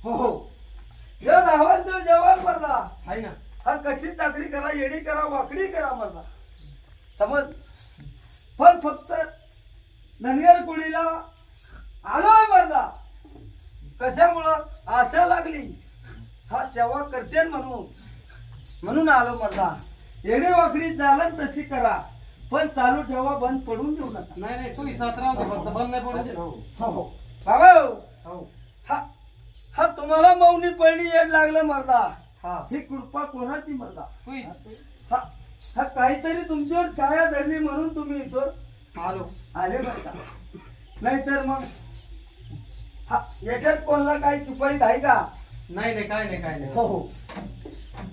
हो हो हे रावण तो जेवण मरला आहे ना. हा कशी चाकरी करा येडी करा वाकडी करा मरला समज पण फक्त धनगर कुळीला आलोय मरला कशामुळं आशा लागली हा सेवा करते म्हणून आलो मरला येडी वाकडी चालत तशी करा पण चालू ठेवा बंद पडून देऊ नका. नाही नाही तुम्ही सात राहू फक्त बंद नाही पडू दे. हो हो बाबा हो हा हा तुम्हाला मौनी पळणी येड लागलं मरदा हा ही कृपा कोणाची मरदा तुम्हीच हा हा काहीतरी तुमच्यावर छाया धरली म्हणून तुम्ही इथं आलो. आले मरदा नाहीतर मग हा याच्यात कोणाला काही चुपाईत आहे का? नाही नाही काय नाही काय नाही. हो हो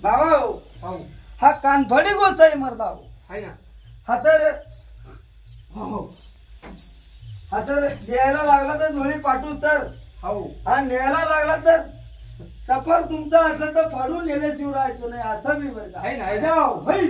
बाबा हो हा कानफडी गोष्ट आहे मरदा आहे ना. हा तर हो हो हा तर द्यायला लागला तर धुळी पाठवू तर हो हा न्यायला लागला तर सफर तुमचा असलं तर फाडून नेल्याशिवाय राहायचो नाही असं मी बरं आहे ना, आहे ना. जाओ होई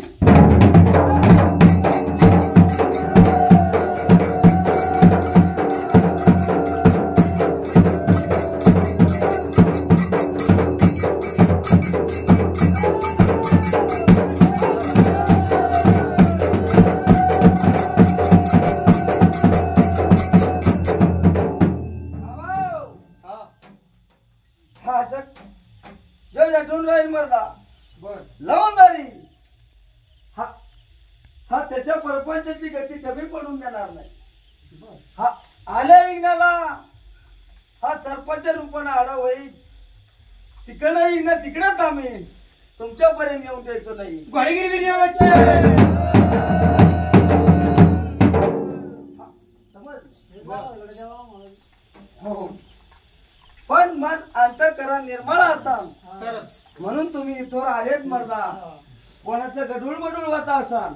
लावूनदारी हा हा त्याच्या परपंचाची गती कमी पडून देणार नाही. हा आल्या विघ्नाला हा सरपंच रूपाने आडा होईल तिकडं विघ्न तिकडं थांबेल तुमच्यापर्यंत येऊन द्यायचो नाही. घोडेगिरी हो पण मन अंतःकरण निर्मळ असाल म्हणून तुम्ही इथवर आलेत मर्दा. कोणाचं गडूळ मडूळ होता असाल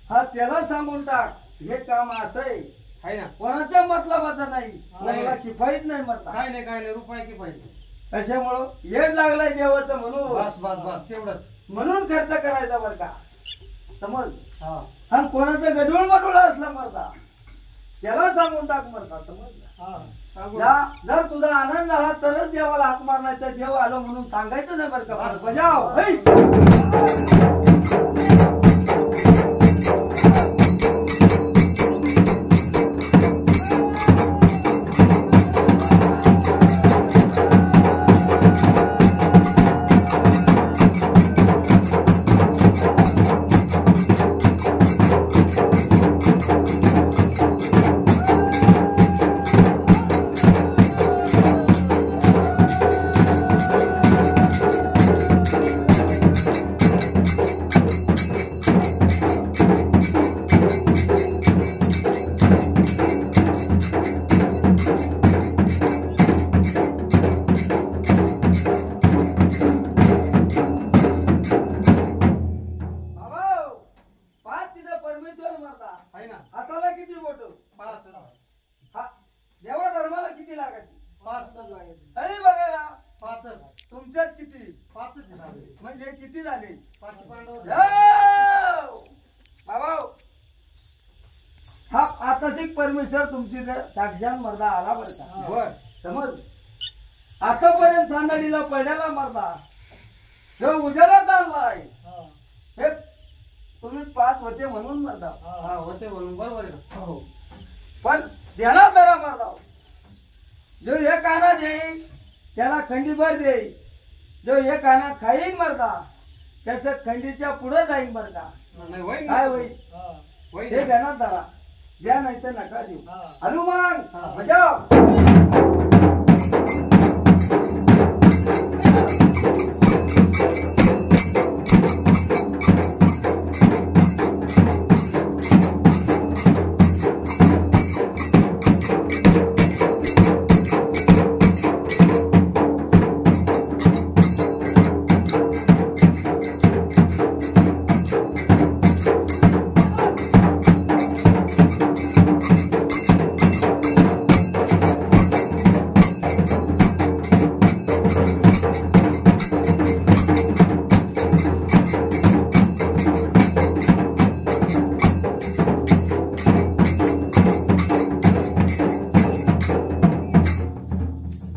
हा त्याला सांगून टाक हे काम असं आहे ना. कोणाच्या मतलबाचं नाही कोणाला किफायत नाही मर्दा. काय नाही काय नाही रुपये की पाहिजे त्याच्यामुळं येड लागलाय देवाचं म्हणून बस बस बस तेवढंच म्हणून खर्च करायचा बरं का समज. हा आणि कोणाचं गडूळ मडूळ असला मर्दा त्याला सांगून टाक मर्दा समजलं. जर तुझा आनंद आला तरच देवाला हात मारण्याचा देव आलो म्हणून सांगायचं नाही बरं का. बजाव हाताला किती बोट? 5 हा देवा धर्माला किती लागायची? 5 लागायचे. अरे बघा 5 तुमच्यात किती? 5 झाले. म्हणजे किती झाले? 5 पांडव बाबा हा आताच परमेश्वर तुमची साक्षात मर्दा आला बरं का. बर समज आतापर्यंत सांदडीला पडल्याला मर्दा हे उजेडात आणलाय हे तुम्ही 5 होते म्हणून मर्दा. हा होते म्हणून बरोबर आहे. हो पण ध्यानात जरा मर्दा जो हे काना देईल त्याला खंडीभर देईल जो हे काना खाईन मर्दा त्याचं खंडीच्या पुढे जाईन मर्दा. काय होईल हे ध्यानात जरा द्या नाही तर नका देऊ. हनुमान बजाव